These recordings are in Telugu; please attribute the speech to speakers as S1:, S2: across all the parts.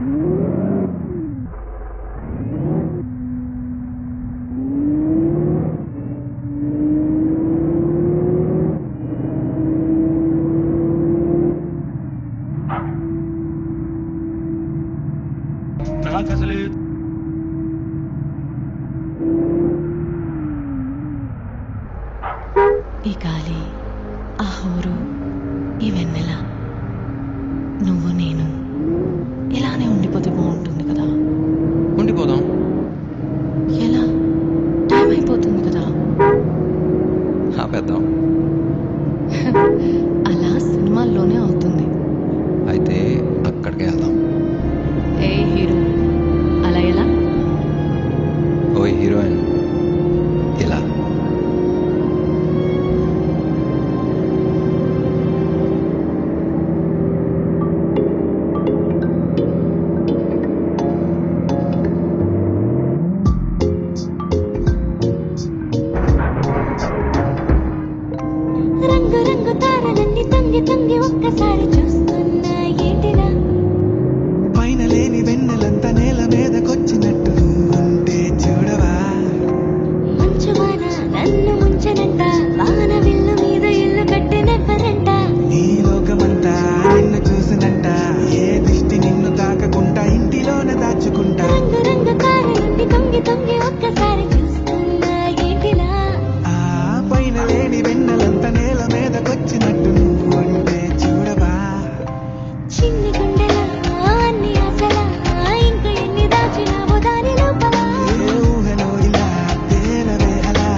S1: ఈ గాలి, ఆ హోరు, ఈ వెన్నెల, నువ్వు నేను ఇలానే ఉండిపోతే బాగుంటుంది కదా.
S2: ఉండిపోదాం.
S1: ఎలా? టైం అయిపోతుంది కదా.
S2: ఆపేద్దాం.
S1: అలా సినిమాల్లోనే అవుతుంది.
S2: అయితే అక్కడికే వెళ్దాం.
S1: ఏ హీరో అలా ఎలా?
S2: ఓ హీరోయిన్ ఇలా.
S3: రంగు రంగు తారలన్నీ తొంగి తొంగి ఒక్కసారి చూస్తున్నా ఏంటిలా?
S4: పైన లేని వెన్నెలంతా నేల మీదకొచ్చినట్టు ఉంటే చూడవా?
S3: మంచువాన నన్ను ముంచనంట, వాన విల్లు మీద ఇల్లు కట్టినెవ్వరంట.
S4: నీ లోకమంతా నిన్ను చూసినంట, ఏ దిష్టి నిన్ను తాకకుండా ఇంటిలోనే దాచుకుంటా.
S3: రంగు రంగు తారలన్నీ తొంగి తొంగి ఒక్కసారి చూస్తున్నా ఏంటిలా?
S4: ఆ పైన లేని వెన్నెలంతా నేల మీదకొచ్చినట్టు ఉంటే చూడవా?
S3: చిన్ని గుండెలా అన్ని ఆశలా, ఇంకా ఎన్ని దాచినావో దాని లోపల.
S4: ఏ ఊహలో ఇలా తేలవే అలా,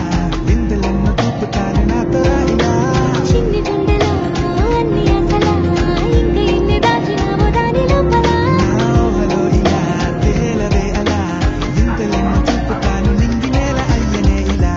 S4: విందులెన్నో చూపుతాను నాతో ఇలా.
S3: చిన్ని గుండెలో అన్ని ఆశలా, ఇంకా ఎన్ని దాచినావో దాని లోపల.
S4: నా ఊహలో ఇలా తేలవే అలా, విందులెన్నో చూపుతాను నింగి నేల అయ్యనే ఇలా.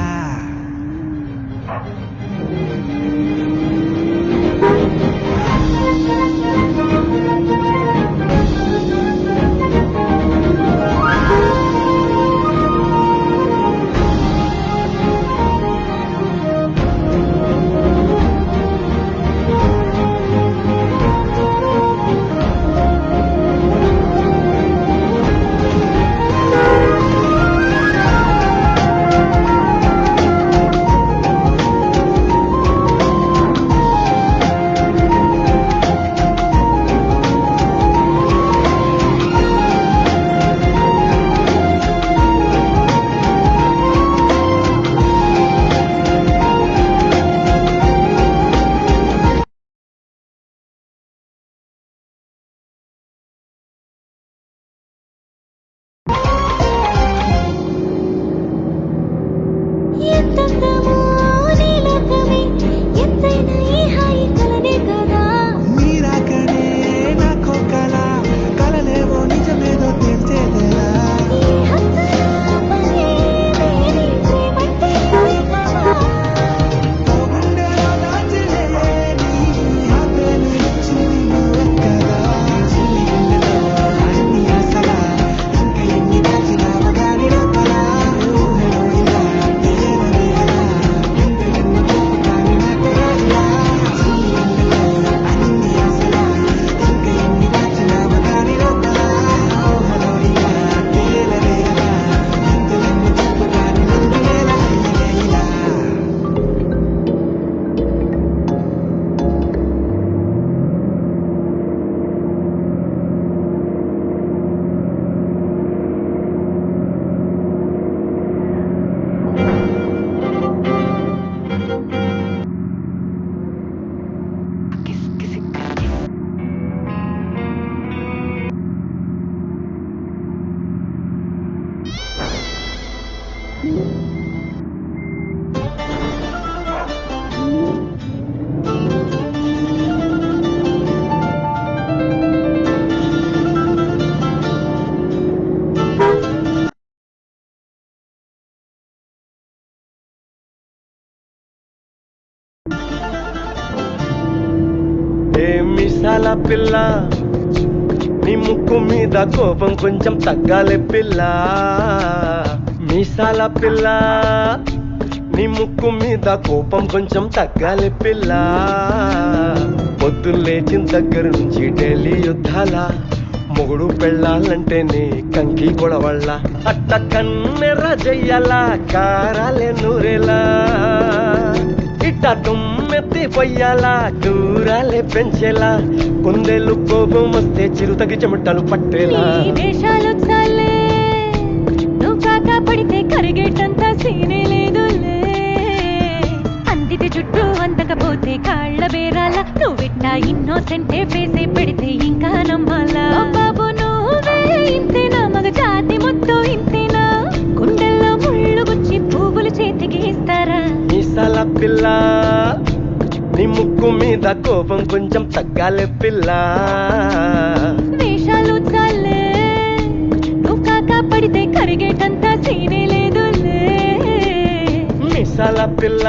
S3: ఎంతందమో నీ లోకమే, ఎంతైనా ఈ హాయి కలనే కదా.
S4: మీరాకనే నాకో కల, కలలేవో నిజమేదో తెలిసేదేలా.
S3: ఈ హద్దులో పడే లేని ప్రేమంటే ఇష్టమా?
S4: ఓ గుండెలో దాచలేని ఆపేని ఇచ్చింది నువ్వే కదా. చిన్ని గుండెలో అన్ని ఆశలా, ఇంకా ఎన్ని దాచినావో దాని లోపల. ఊహలో ఇలా తేలవే అలా, విందులెన్నో చూపుతాను నాతో ఇలా. చిన్ని గుండెలో అన్ని ఆశలా, ఇంకా ఎన్ని దాచినావో దాని లోపల. ఊహలో ఇలా తేలవే అలా, విందులెన్నో చూపుతాను నింగి నేల అయ్యనే ఇలా.
S5: ఏ మిసాల పిల్ల, నీ ముక్కు మీద కోపం కొంచెం తగ్గాలి పిల్ల. మీసాల పిల్ల, నీ ముక్కు మీద కోపం కొంచెం తగ్గాలి పిల్ల. పొద్దున్న లేచిన దగ్గర నుంచి ఢిల్లీ యుద్ధాల, మొగుడు పెళ్ళాలంటేనే కంకి కొడవళ్ళ అట్ట కన్నెర్ర చెయ్యాల కారాలే నూరేలా ఇట్ట తుమ్మెత్తి పొయ్యాలా దూరాలే పెంచేలా కొందేళ్ళు కోపం వస్తే చిరుతకి చెమటలు పట్టేలా
S3: నీ వేషాలు చాలే నువ్వు కాక పడితే కరిగేటంత సీనే లేదులే అందితే చుట్టూ అందకపోతే కాళ్ళ బేరాల నువ్విట్టా ఇన్నోసెంటే ఫేసే పెడితే ఇంకా నమ్మాలా బాబు నువ్వే ఇంతేనా మగ జాతి మొత్తం ఇంతేనా గుండెల్లో ముళ్ళు గుచ్చి పువ్వులు చేతికి ఇస్తారా
S5: మీసాల పిల్ల నీ ముక్కు మీద కోపం కొంచెం తగ్గాలే పిల్ల
S3: వేషాలు చాలే నువ్వు కాక పడితే కరిగేటంత సీనే లేదులే
S5: మీసాల పిల్ల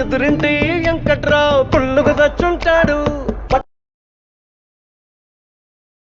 S5: ఎదురింటి వెంకట్రావు పుల్లుగా చచ్చుంటాడు